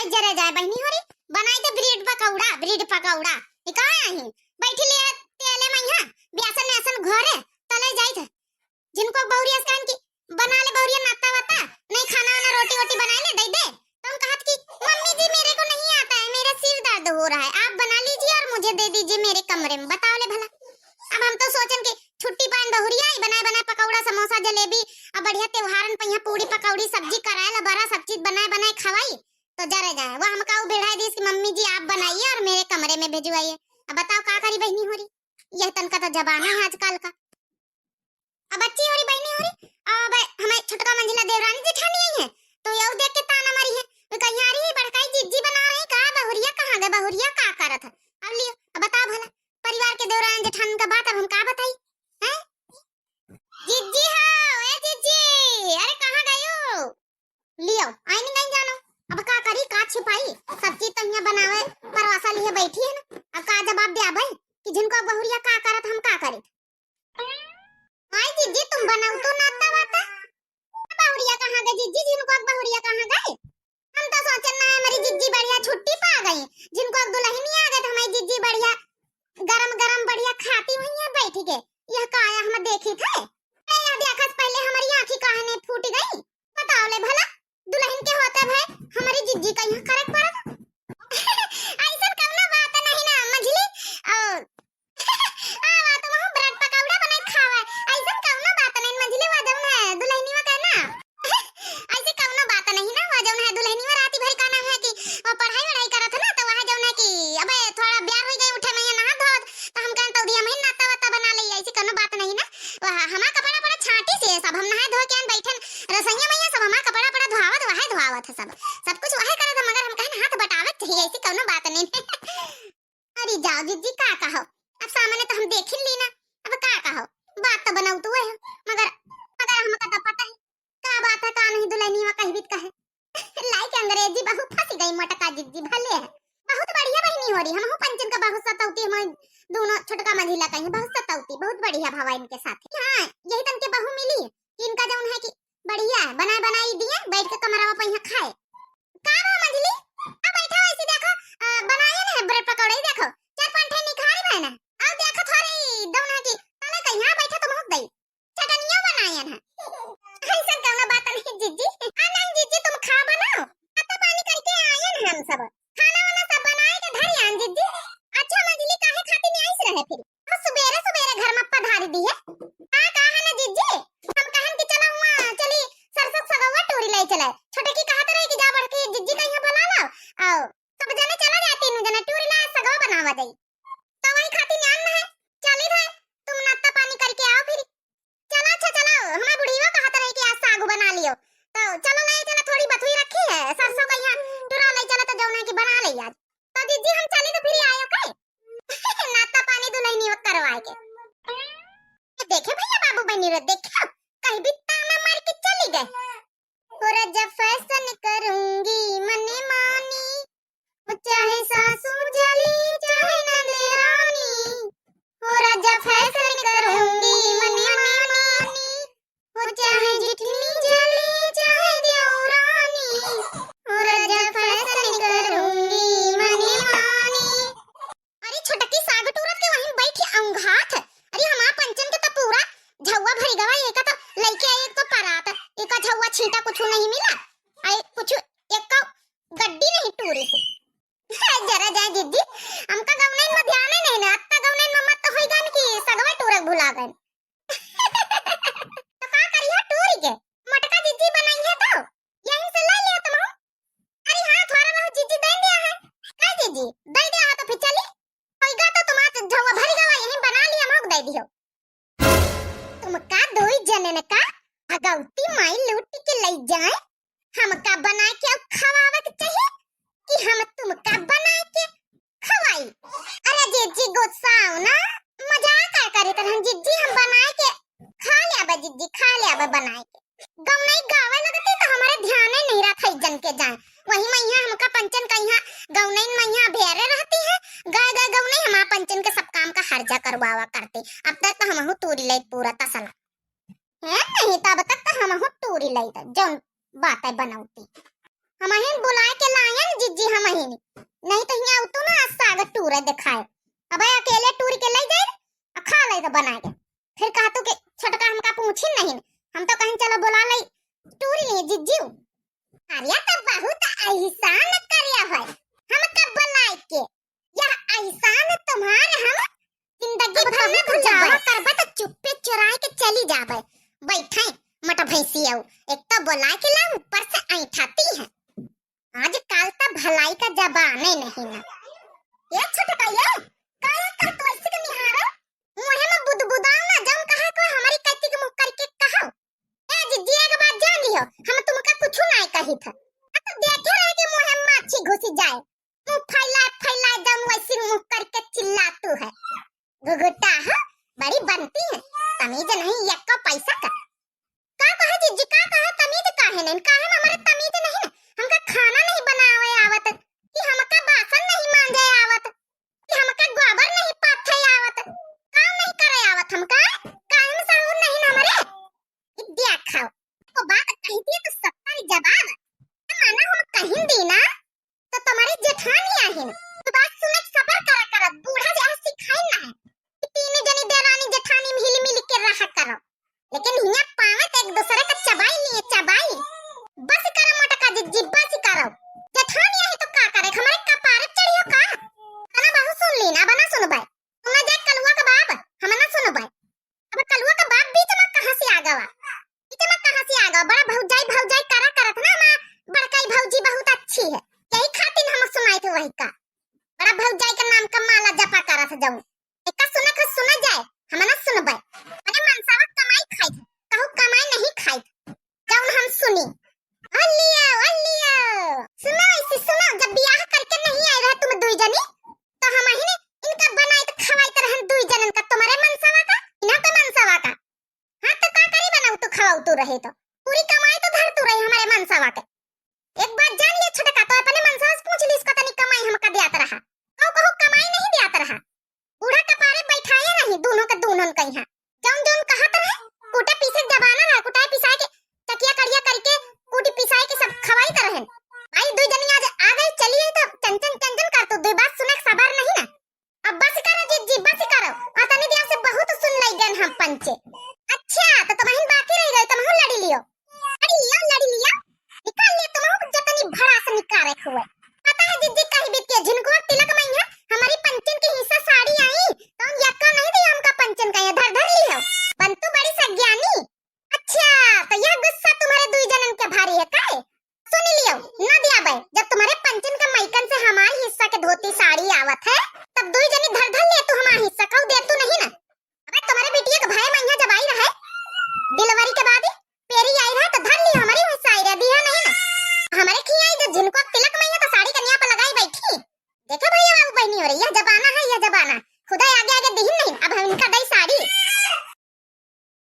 आई जरा जाए बहनी हो रही बनाई दे ब्रेड पकौड़ा ये का है बैठी ले तेले मैया बेसन नेसन घरे तले जाई थे जिनको बहुरिया स्कैन की बना ले बहुरिया नाश्ता वाता नहीं खाना वाना रोटी वोटी बना ले दे दे तो हम कहत कि मम्मी जी मेरे को नहीं आता है मेरा सिर दर्द हो रहा है आप बना लीजिए और मुझे दे दीजिए मेरे कमरे में बताओ ले भला। अब हम तो सोचन कि छुट्टी पान बहुरिया ही बनाए बनाए पकौड़ा समोसा जलेबी अब बढ़िया त्योहारन पे यहाँ पूरी पकौड़ी सब्जी कराए ला बड़ा सब चीज बनाए बनाए खवाई तो जरे जाए वो हमका बेढ़ाई दी कि मम्मी जी आप बनाइए और मेरे कमरे में भिजवाइए। अब बताओ का करी बहनी हो रही यह तनका तो जमाना है आजकल का। अब बच्ची हो रही बहनी हो रही अब हमें छोटका मंजिला देवरानी जेठानी आई है तो ये देख के ताना मारी है वे कहीं आ रही है बड़काई जिज्जी बना रही का बहुरिया कहां गए बहुरिया का करत है। अब लियो अब बताओ भला परिवार के देवरानी जेठानी का बात अब हम का बताई हैं। जिज्जी हो ए जिज्जी अरे कहां गयो लियो आई नहीं जानो अब का करी का छिपाई सब चीज तो यहाँ बनावे परवासा लिए बैठी है ना अब का जवाब दे भाई कि जिनको बहुरिया का करत हम का करी। हाय जिज्जी तुम बनाओ तो नाश्ता वाता बहुरिया कहां गए जिज्जी जिनको बहुरिया कहां गए हम तो सोचन ना हमारी जिज्जी बढ़िया छुट्टी पा गई जिनको दुल्हनी आ गए हमारी जिज्जी बढ़िया गरम गरम बढ़िया खाती हुई है बैठी के यह काया हम देखी थे यह देखत पहले हमारी आंखें काहे फूट गई बताओ ले भला दुल्हन के होते भाई हमारी जिज्जी का यहाँ करक पड़ा ऐसा कवना बात नहीं ना मझली और आ तो वहां ब्रेड पकौड़ा बनाई खावा ऐसा कवना बात नहीं मझली वजन है दुल्हनी में कहना ऐसे कवना बात नहीं ना वजन है दुल्हनी में राती भर कहना है कि पढ़ाई वढ़ाई करत ना तो वहां जौन है कि अबे थोड़ा ब्याह हो गई उठे मैं नहा धो तो हम कहन तो दिया मैं नाता वाता बना ले ऐसी कवना बात नहीं ना हमारा कपड़ा पड़ा छाटी से सब हम नहा धो के बैठन रसोईया में सब हमारा कपड़ा पड़ा धोआवत है सब कुछ वही करत मगर हम कहन हाथ बटावत चाहिए ऐसी कवनो बात नहीं। अरे जाओ जिज्जी का कहो अब सामने तो हम देख ली ना अब का कहो बात तो बनाऊ तू है मगर हमका तो पता है का बात है का नहीं दुल्हनी में कहीं भी कहे लाइक अंग्रेजी बहु फंस गई मटका जिज्जी भले है बहुत बढ़िया बहनी हो रही हम पंचन का बहुत सताउती हम दोनों छोटका मंझिला कहीं बहुत सताउती बहुत बढ़िया भावा इनके साथ हां यही तन के बहू मिली इनका जौन है कि बढ़िया है बनाए बनाई दिए बैठ के कमरा पे यहाँ खाए का बा मंझली अब बैठा ऐसे देखो बनाए ना ब्रेड पकौड़े देखो चार पांच ठे निखारी बहना और देखो थोड़ी दौन है कि तले कहीं बैठा तो बहुत गई चटनियां बनाए हैं ऐसा कहना बात नहीं जिज्जी नहीं जिज्जी तुम खा बनाओ आता पानी करके आए हैं हम सब खाना वाला सब बनाए के धर आन जिज्जी अच्छा मंझली काहे खाती नहीं आइस रहे फिर सुबेरे सुबेरे घर में पधारी दी है हां कहा ना जिज्जी हम कहन कि चलो वहां चली सरसों सगवा टोरी ले चले छोटे की कहत रहे कि जा बढ़ के जिज्जी का यहाँ बुला लाओ आओ सब जने चला जाती नु जने टोरी ला सगवा बनावा दई तो वही खाती न्यान है चली रहे तुम नाश्ता पानी करके आओ फिर चलो अच्छा चलो हमारी बुढ़ीवा कहत रहे कि आज साग बना लियो तो चलो ले चलो थोड़ी बथुई रखी है सरसों का यहाँ टुरा ले चलो तो जौना की बना ले आज तो जिज्जी हम चली तो फिर आयो के नाश्ता पानी दुल्हनी करवाए के देखे भैया बाबू बनी रे देखो कहीं भी ताना मार के चली गए और जब फैशन करूंगी मने मानी चाहे सासू जली चाहे नंदरानी और जब फैशन करूंगी मने मानी और चाहे जितनी जली चाहे देवरानी और जब फैशन करूंगी मने मानी। अरे छोटकी साग टूरत के वहीं बैठी अंघात अरे हमारा पंचन के तो पूरा झौवा भरी गवा एक तो लइके एक तो परात एक झौवा छीटा कुछ नहीं मिला आई कुछ एक का गड्डी नहीं टूरी जरा जाए जिज्जी हमका गवने में ध्यान नहीं ना अत्ता गवने में मत तो होई गन की सगवा टूरक भुला गन तो का करिया टूरी के मटका जिज्जी बनाई है तो यहीं से ले लिया तुम अरे हां थोड़ा बहुत जिज्जी दे दिया है का जिज्जी दे दिया है तो फिर चली होईगा तो तुम्हारा झौवा भरी गवा यहीं बना लिया हम दे दियो तुमका दोई जने ने का भगवती माई लूट के ले जाए हमका बना के खवावे के चाहिए कि हम तुमका बना के खवाई। अरे जिज्जी गुस्साओ ना मजाक करे तो हम जिज्जी हम बना के खा लिया बा जिज्जी खा लिया बा बना के गम नहीं गावे लगती तो हमारे ध्यान नहीं रखा जन के जाए वही मैया हमका पंचन का यहाँ गौनैन मैया भेरे रहती है गाय गाय गौनैन हमारा पंचन के सब काम का हर्जा करवावा करते अब तक तो हम तूरी लाई पूरा तसला है नहीं तब तक तो हम टूरी लाई जौन बातें बनाऊती हम बुलाए के लायन जिज्जी नहीं नहीं तो यहाँ तो ना सागर टूर है दिखाए अब अकेले टूर के ले जाए खा ले तो बना के फिर कहा तो कि छोटका हमका पूछी नहीं हम तो कहीं चलो बुला ले टूर लिए जिज्जू अरे तो बहुत एहसान करिया है हम कब बुलाए के यह एहसान तुम्हारे हम जिंदगी भर में भुलावा करबा तो चुप्पे चुराए के चली जाबे बैठे मट भैंसी आऊ एक तो बुला के ला ऊपर से ऐठाती है आज काल तो भलाई का जबाने नहीं ना ये छोटका ये काहे का तो ऐसे के निहारो मुहे में बुदबुदाओ ना जाऊं कहा को हमारी कत्ती के मुंह करके कहो ए जिज्जिया के बात जान लियो हम तुमका कुछ नहीं कही था तो देखे रहे कि मुहे में माछी घुसी जाए मुंह फैला जाऊं वैसे मुंह करके चिल्लातू है गुगुटा है बड़ी बनती है तमीज नहीं एक का पैसा का कहा जिज्जी का कहा तमीज काहे नहीं काहे हमारे तमीज नहीं हमका खाना नहीं बनावे आवत कि हमका बासन नहीं मांजे आवत कि हमका गोबर नहीं पाथे आवत काम नहीं करे आवत हमका काहे में साहूर नहीं हमारे देखो को बात कही थी तो सत्ता जवाब माना हम कहीं दी ना तो तुम्हारी जेठानी आहिन तो बात सुने सबर करा बूढ़ा जैसा सिखाई ना है कि तीन जनी देरानी जेठानी मिल के रहा करो लेकिन हिया पावत एक दूसरे का चबाई लिए चबाई बस करो मोटका जिज्जी बस करो जेठानी है तो का करे हमारे कपारे चढ़ियो का ना बहु सुन ली ना बना सुन भाई तुम ना जाए कलुआ का बाप हम ना सुनो भाई अब कलुआ का बाप बीच में कहां से आ गवा बीच में कहां से आ गवा बड़ा भौजाई करा करत ना मां बड़काई भौजी बहुत अच्छी है यही खातिर हम सुनाई थे वही का बड़ा भौजाई का नाम का माला जपा करत जाऊं एक सुना जाए हम ना सुन भाई अरे मनसावा कमाई खाई कहू कमाई नहीं खाई जाऊं हम सुनी अल्लिया सुनो इसे सुनो जब ब्याह करके नहीं आए रहे तुम दुई जनी तो हम ही ने इनका बनाए तो खवाई रहन दुई जनन का तुम्हारे मनसावा का इना तो मनसावा का हां तो का करी बनाऊ तो खवाऊ तो रहे तो पूरी कमाई तो धर तू रही हमारे मनसावा के एक बात जान ले छोटका तो अपने मनसावा से पूछ ली इसका तनी कमाई हमका देत रहा कहू कमाई नहीं देत रहा बूढ़ा कपारे बैठाए नहीं दोनों के दोनों कहीं है जौन कहत रहे कुटा पीसे जबाना रहा कुटा पिसाए के तकिया कड़िया करके कुटी पिसाए के सब खवाई तरहन भाई दुई जनी आज आ गई चलिए तो चंचन कर तो दो बात सुने सबर नहीं ना अब बस करो जिज्जी बस करो अतनी दिया से बहुत सुन लई गन हम पंचे अच्छा तो तुम्हारी बाकी रह गई तुम लड़ी लियो निकाल ले तुम जतनी भड़ा से निकाले हुए पता है जिज्जी कही बीत के जिनको तिलक मैया हमारी पंचन की हिस्सा साड़ी आई तो हम यक्का नहीं दिया हमका पंचन का ये धर लियो बंतु बड़ी सज्ञानी अच्छा तो यह गुस्सा तुम्हारे दुई जनन के भारी है काहे सुन लियो न दिया भाई जब तुम्हारे पंचन का माइकन से हमारी हिस्सा के धोती साड़ी आवत है तब दुई जनी धर ले तू हमारा हिस्सा कहू दे तू नहीं ना अबे तुम्हारे बिटिया का भाई मैया जब आई रहे डिलीवरी के बाद ही पेरी आई रहा तो धर लियो हमारी हिस्सा आई रहा दिया नहीं ना हमारे की आई जो जिनको तिलक मैया तो साड़ी कन्या पर लगाई बैठी देखो भैया बाबू बहनी हो रही है जबाना है यह जबाना खुदा आगे दी नहीं अब हम इनका दई साड़ी